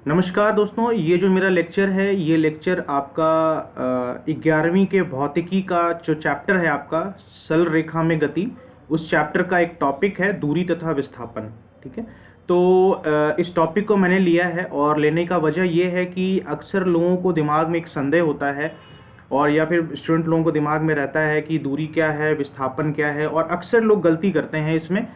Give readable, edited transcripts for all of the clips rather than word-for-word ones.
नमस्कार दोस्तों, ये जो मेरा लेक्चर है ये लेक्चर आपका 11वीं के भौतिकी का जो चैप्टर है आपका सरल रेखा में गति, उस चैप्टर का एक टॉपिक है दूरी तथा विस्थापन। ठीक है, तो इस टॉपिक को मैंने लिया है और लेने का वजह ये है कि अक्सर लोगों को दिमाग में एक संदेह होता है और या फिर स्टूडेंट लोगों को दिमाग में रहता है कि दूरी क्या है, विस्थापन क्या है, और अक्सर लोग गलती करते हैं इसमें।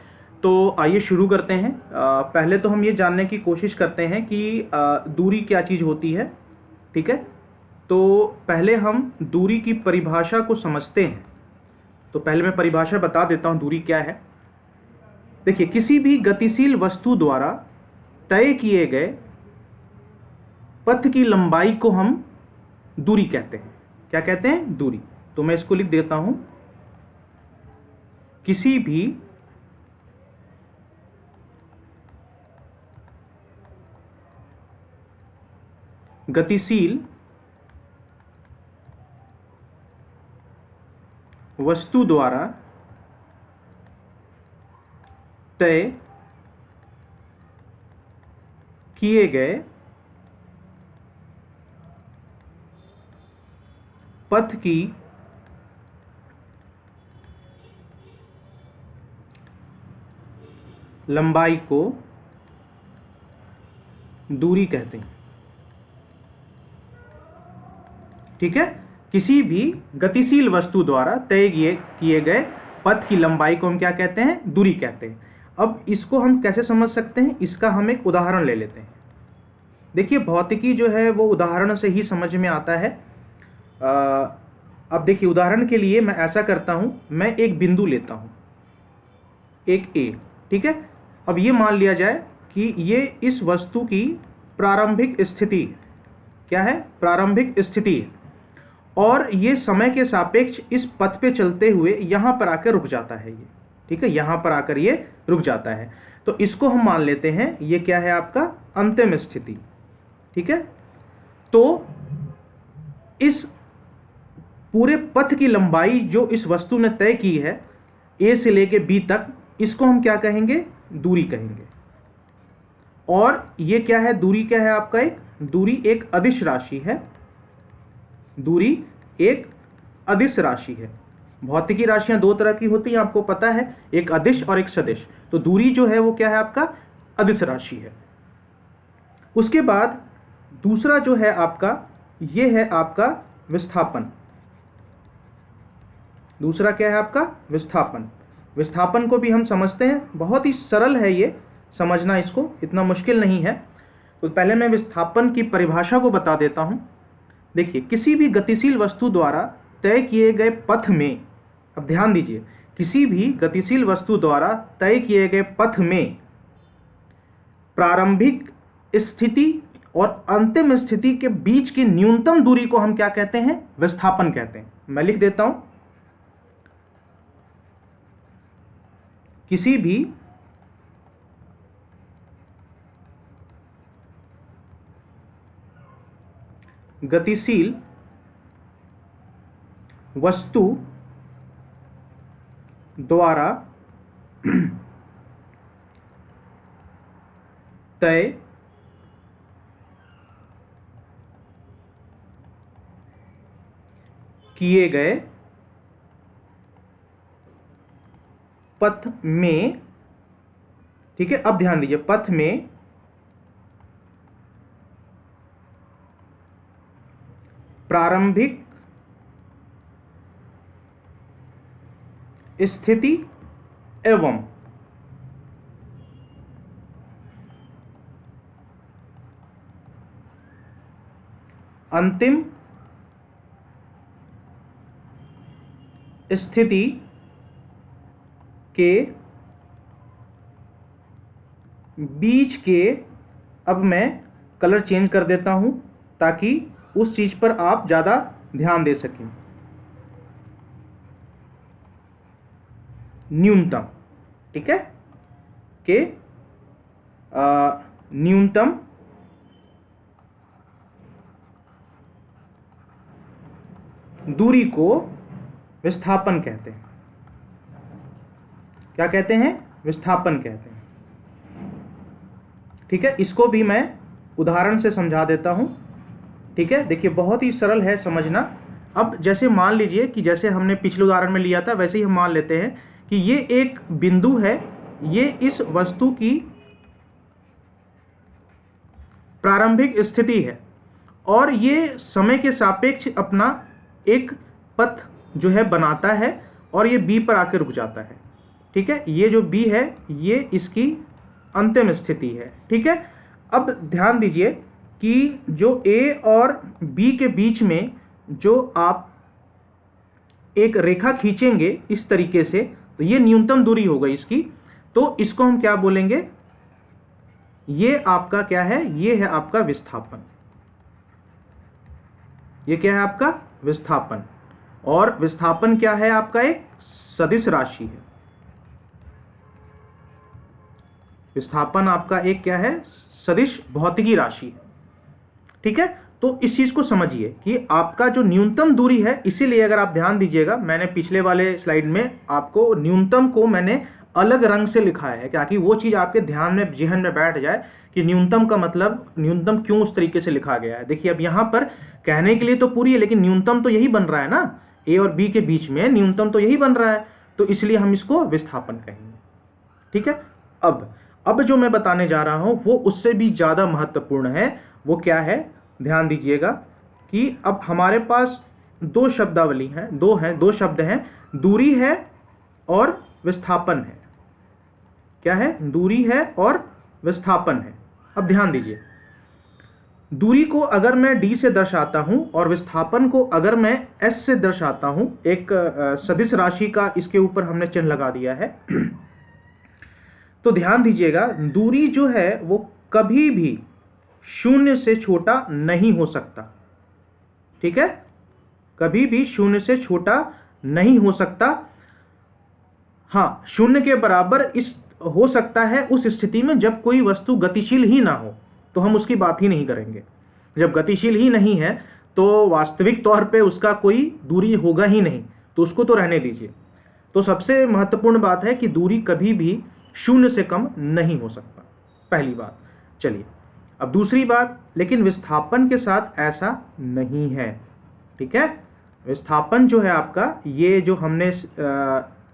तो आइए शुरू करते हैं। पहले तो हम ये जानने की कोशिश करते हैं कि दूरी क्या चीज़ होती है। ठीक है, तो पहले हम दूरी की परिभाषा को समझते हैं। तो पहले मैं परिभाषा बता देता हूँ दूरी क्या है। देखिए, किसी भी गतिशील वस्तु द्वारा तय किए गए पथ की लंबाई को हम दूरी कहते हैं। क्या कहते हैं? दूरी। तो मैं इसको लिख देता हूँ, किसी भी गतिशील वस्तु द्वारा तय किए गए पथ की लंबाई को दूरी कहते हैं। ठीक है, किसी भी गतिशील वस्तु द्वारा तय किए गए पथ की लंबाई को हम क्या कहते हैं? दूरी कहते हैं। अब इसको हम कैसे समझ सकते हैं? इसका हम एक उदाहरण ले लेते हैं। देखिए, भौतिकी जो है वो उदाहरण से ही समझ में आता है। अब देखिए, उदाहरण के लिए मैं ऐसा करता हूं, मैं एक बिंदु लेता हूं, एक ए। ठीक है, अब ये मान लिया जाए कि ये इस वस्तु की प्रारंभिक स्थिति, क्या है? प्रारंभिक स्थिति है, और ये समय के सापेक्ष इस पथ पे चलते हुए यहां पर आकर रुक जाता है ये। ठीक है, यहां पर आकर ये रुक जाता है। तो इसको हम मान लेते हैं ये क्या है? आपका अंतिम स्थिति। ठीक है, तो इस पूरे पथ की लंबाई जो इस वस्तु ने तय की है ए से लेके बी तक, इसको हम क्या कहेंगे? दूरी कहेंगे। और ये क्या है? दूरी क्या है आपका? दूरी एक अदिश राशि है। दूरी एक अदिश राशि है। भौतिकी राशियां दो तरह की होती हैं, आपको पता है, एक अदिश और एक सदिश। तो दूरी जो है वो क्या है आपका? अदिश राशि है। उसके बाद दूसरा जो है आपका, ये है आपका विस्थापन। दूसरा क्या है आपका? विस्थापन। विस्थापन को भी हम समझते हैं, बहुत ही सरल है ये समझना, इसको इतना मुश्किल नहीं है। तो पहले मैं विस्थापन की परिभाषा को बता देता हूं। देखिए, किसी भी गतिशील वस्तु द्वारा तय किए गए पथ में, अब ध्यान दीजिए, किसी भी गतिशील वस्तु द्वारा तय किए गए पथ में प्रारंभिक स्थिति और अंतिम स्थिति के बीच की न्यूनतम दूरी को हम क्या कहते हैं? विस्थापन कहते हैं। मैं लिख देता हूं, किसी भी गतिशील वस्तु द्वारा तय किए गए पथ में, ठीक है, अब ध्यान दीजिए, पथ में प्रारंभिक स्थिति एवं अंतिम स्थिति के बीच के, अब मैं कलर चेंज कर देता हूं ताकि उस चीज पर आप ज्यादा ध्यान दे सकें। न्यूनतम, ठीक है, के न्यूनतम दूरी को विस्थापन कहते हैं। क्या कहते हैं? विस्थापन कहते हैं। ठीक है, इसको भी मैं उदाहरण से समझा देता हूँ, ठीक है। देखिए बहुत ही सरल है समझना। अब जैसे मान लीजिए कि जैसे हमने पिछले उदाहरण में लिया था वैसे ही हम मान लेते हैं कि ये एक बिंदु है, ये इस वस्तु की प्रारंभिक स्थिति है और ये समय के सापेक्ष अपना एक पथ जो है बनाता है और ये बी पर आकर रुक जाता है, ठीक है। ये जो बी है ये इसकी अंतिम स्थिति है, ठीक है। अब ध्यान दीजिए कि जो ए और बी के बीच में जो आप एक रेखा खींचेंगे इस तरीके से, तो ये न्यूनतम दूरी हो गई इसकी, तो इसको हम क्या बोलेंगे, ये आपका क्या है, ये है आपका विस्थापन। ये क्या है आपका विस्थापन, और विस्थापन क्या है आपका एक सदिश राशि है। विस्थापन आपका एक क्या है, सदिश भौतिकी राशि है, ठीक है। तो इस चीज को समझिए कि आपका जो न्यूनतम दूरी है, इसीलिए अगर आप ध्यान दीजिएगा मैंने पिछले वाले स्लाइड में आपको न्यूनतम को मैंने अलग रंग से लिखा है, ताकि वो चीज आपके ध्यान में जेहन में बैठ जाए कि न्यूनतम का मतलब, न्यूनतम क्यों उस तरीके से लिखा गया है। देखिए अब यहाँ पर कहने के लिए तो पूरी है, लेकिन न्यूनतम तो यही बन रहा है ना, ए और बी के बीच में न्यूनतम तो यही बन रहा है, तो इसलिए हम इसको विस्थापन कहेंगे, ठीक है। अब जो मैं बताने जा रहा हूं वो उससे भी ज्यादा महत्वपूर्ण है। वो क्या है, ध्यान दीजिएगा कि अब हमारे पास दो शब्दावली हैं, दो शब्द हैं, दूरी है और विस्थापन है। क्या है, दूरी है और विस्थापन है। अब ध्यान दीजिए, दूरी को अगर मैं d से दर्शाता हूं और विस्थापन को अगर मैं s से दर्शाता हूं, एक सदिश राशि का इसके ऊपर हमने चिन्ह लगा दिया है तो ध्यान दीजिएगा, दूरी जो है वो कभी भी शून्य से छोटा नहीं हो सकता, ठीक है, कभी भी शून्य से छोटा नहीं हो सकता। हाँ, शून्य के बराबर इस हो सकता है उस स्थिति में जब कोई वस्तु गतिशील ही ना हो, तो हम उसकी बात ही नहीं करेंगे। जब गतिशील ही नहीं है तो वास्तविक तौर पे उसका कोई दूरी होगा ही नहीं, तो उसको तो रहने दीजिए। तो सबसे महत्वपूर्ण बात है कि दूरी कभी भी शून्य से कम नहीं हो सकता, पहली बात। चलिए अब दूसरी बात, लेकिन विस्थापन के साथ ऐसा नहीं है, ठीक है। विस्थापन जो है आपका, ये जो हमने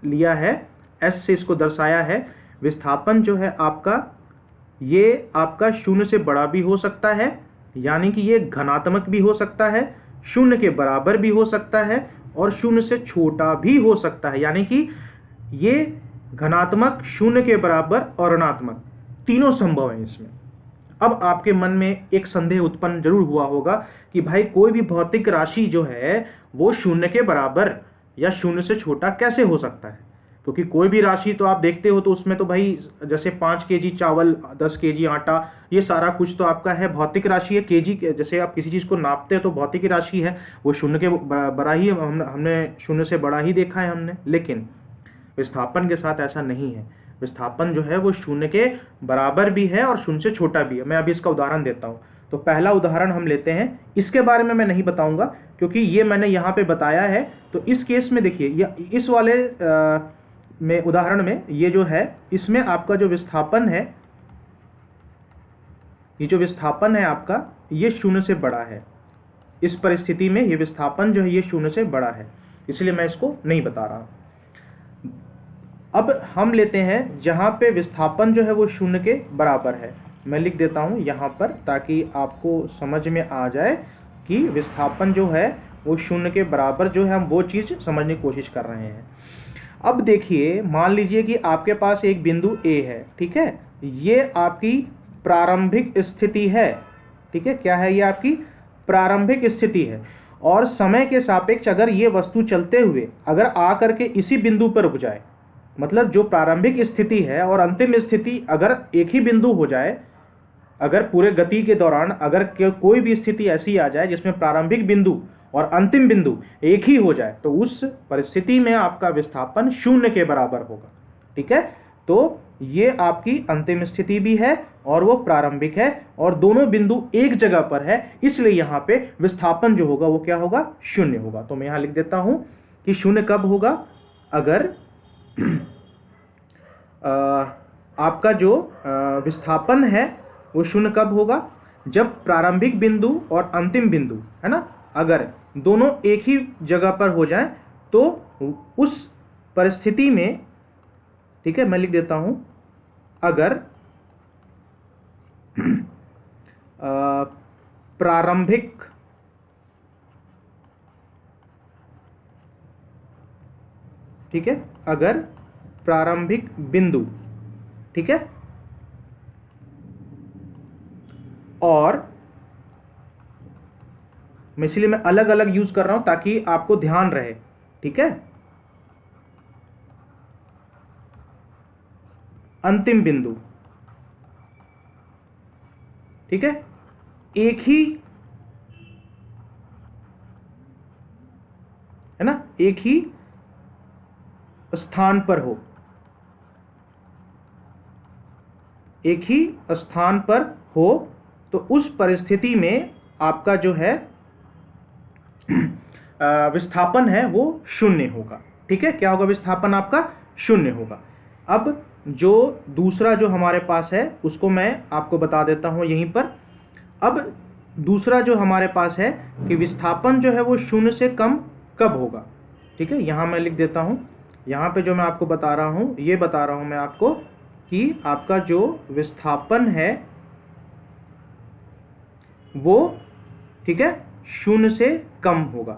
लिया है एस से इसको दर्शाया है, विस्थापन जो है आपका, ये आपका शून्य से बड़ा भी हो सकता है, यानी कि ये घनात्मक भी हो सकता है, शून्य के बराबर भी हो सकता है और शून्य से छोटा भी हो सकता है, यानी कि ये घनात्मक, शून्य के बराबर और ऋणात्मक तीनों संभव है इसमें। अब आपके मन में एक संदेह उत्पन्न जरूर हुआ होगा कि भाई कोई भी भौतिक राशि जो है वो शून्य के बराबर या शून्य से छोटा कैसे हो सकता है, क्योंकि कोई भी राशि तो आप देखते हो तो उसमें तो भाई जैसे 5 केजी चावल, 10 केजी आटा, ये सारा कुछ तो आपका है भौतिक राशि है। केजी जैसे आप किसी चीज़ को नापते हैं तो भौतिक राशि है, वो शून्य के बड़ा ही, हमने शून्य से बड़ा ही देखा है हमने। लेकिन विस्थापन के साथ ऐसा नहीं है, विस्थापन जो है वो शून्य के बराबर भी है और शून्य से छोटा भी है। मैं अभी इसका उदाहरण देता हूँ। तो पहला उदाहरण हम लेते हैं, इसके बारे में मैं नहीं बताऊंगा क्योंकि ये मैंने यहाँ पे बताया है। तो इस केस में देखिए, इस वाले में उदाहरण में ये जो है, इसमें आपका जो विस्थापन है, ये जो विस्थापन है आपका, ये शून्य से बड़ा है। इस परिस्थिति में ये विस्थापन जो है ये शून्य से बड़ा है, इसलिए मैं इसको नहीं बता रहा। अब हम लेते हैं जहाँ पे विस्थापन जो है वो शून्य के बराबर है। मैं लिख देता हूँ यहाँ पर ताकि आपको समझ में आ जाए कि विस्थापन जो है वो शून्य के बराबर जो है, हम वो चीज़ समझने की कोशिश कर रहे हैं। अब देखिए, मान लीजिए कि आपके पास एक बिंदु A है, ठीक है, ये आपकी प्रारंभिक स्थिति है, ठीक है। क्या है, ये आपकी प्रारंभिक स्थिति है और समय के सापेक्ष अगर ये वस्तु चलते हुए अगर आ करके इसी बिंदु पर रुक जाए, मतलब जो प्रारंभिक स्थिति है और अंतिम स्थिति अगर एक ही बिंदु हो जाए, अगर पूरे गति के दौरान अगर कोई भी स्थिति ऐसी आ जाए जिसमें प्रारंभिक बिंदु और अंतिम बिंदु एक ही हो जाए, तो उस परिस्थिति में आपका विस्थापन शून्य के बराबर होगा, ठीक है। तो ये आपकी अंतिम स्थिति भी है और वो प्रारंभिक है और दोनों बिंदु एक जगह पर है, इसलिए यहाँ पे विस्थापन जो होगा वो क्या होगा, शून्य होगा। तो मैं यहाँ लिख देता हूँ कि शून्य कब होगा, अगर आपका जो विस्थापन है वो शून्य कब होगा, जब प्रारंभिक बिंदु और अंतिम बिंदु है ना, अगर दोनों एक ही जगह पर हो जाए तो उस परिस्थिति में, ठीक है, मैं लिख देता हूं, अगर प्रारंभिक ठीक है, अगर प्रारंभिक बिंदु, ठीक है, और मैं इसलिए मैं अलग अलग यूज कर रहा हूं ताकि आपको ध्यान रहे, ठीक है, अंतिम बिंदु, ठीक है, एक ही, है ना, एक ही स्थान पर हो, एक ही स्थान पर हो, तो उस परिस्थिति में आपका जो है विस्थापन है वो शून्य होगा, ठीक है। क्या होगा? विस्थापन आपका शून्य होगा। अब जो दूसरा जो हमारे पास है उसको मैं आपको बता देता हूं यहीं पर। अब दूसरा जो हमारे पास है कि विस्थापन जो है वो शून्य से कम कब होगा, ठीक है। यहां मैं लिख देता हूं, यहां पे जो मैं आपको बता रहा हूं, ये बता रहा हूं मैं आपको कि आपका जो विस्थापन है वो, ठीक है, शून्य से कम होगा।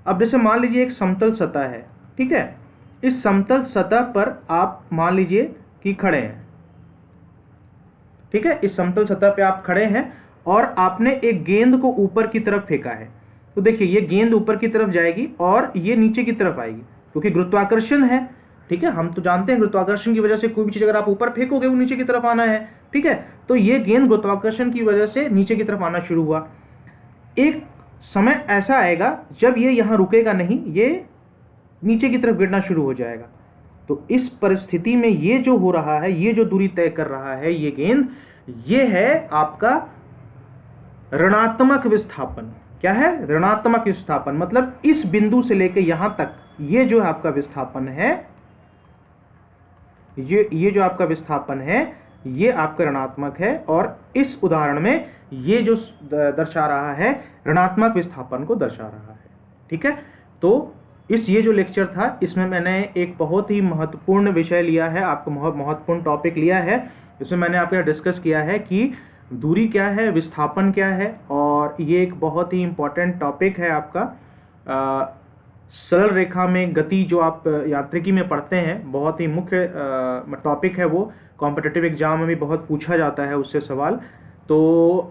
अब जैसे मान लीजिए एक समतल सतह है, ठीक है, इस समतल सतह पर आप मान लीजिए कि खड़े हैं, ठीक है, इस समतल सतह पे आप खड़े हैं और आपने एक गेंद को ऊपर की तरफ फेंका है। तो देखिए ये गेंद ऊपर की तरफ जाएगी और ये नीचे की तरफ आएगी क्योंकि गुरुत्वाकर्षण है, ठीक है। हम तो जानते हैं गुरुत्वाकर्षण की वजह से कोई भी चीज अगर आप ऊपर फेंकोगे वो नीचे की तरफ आना है, ठीक है। तो ये गेंद गुरुत्वाकर्षण की वजह से नीचे की तरफ आना शुरू हुआ। एक समय ऐसा आएगा जब ये यहाँ रुकेगा नहीं, ये नीचे की तरफ गिरना शुरू हो जाएगा। तो इस परिस्थिति में ये जो हो रहा है, ये जो दूरी तय कर रहा है ये गेंद, ये है आपका ऋणात्मक विस्थापन। क्या है? ऋणात्मक विस्थापन। मतलब इस बिंदु से लेकर यहां तक ये जो आपका विस्थापन है, ये जो आपका विस्थापन है ये आपका ऋणात्मक है, और इस उदाहरण में ये जो दर्शा रहा है ऋणात्मक विस्थापन को दर्शा रहा है, ठीक है। तो ये जो लेक्चर था इसमें मैंने एक बहुत ही महत्वपूर्ण विषय लिया है, आपको महत्वपूर्ण टॉपिक लिया है। इसमें मैंने आपके साथ डिस्कस किया है कि दूरी क्या है, विस्थापन क्या है, और ये एक बहुत ही इम्पोर्टेंट टॉपिक है आपका। सरल रेखा में गति जो आप यांत्रिकी में पढ़ते हैं, बहुत ही मुख्य टॉपिक है वो। कॉम्पिटिटिव एग्जाम में भी बहुत पूछा जाता है उससे सवाल। तो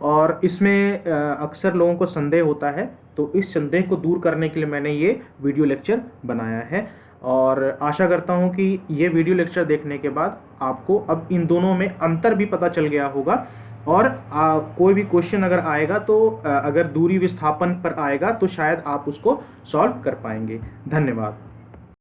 और इसमें अक्सर लोगों को संदेह होता है, तो इस संदेह को दूर करने के लिए मैंने ये वीडियो लेक्चर बनाया है। और आशा करता हूँ कि ये वीडियो लेक्चर देखने के बाद आपको अब इन दोनों में अंतर भी पता चल गया होगा। और कोई भी क्वेश्चन अगर आएगा तो अगर दूरी विस्थापन पर आएगा तो शायद आप उसको सॉल्व कर पाएंगे। धन्यवाद।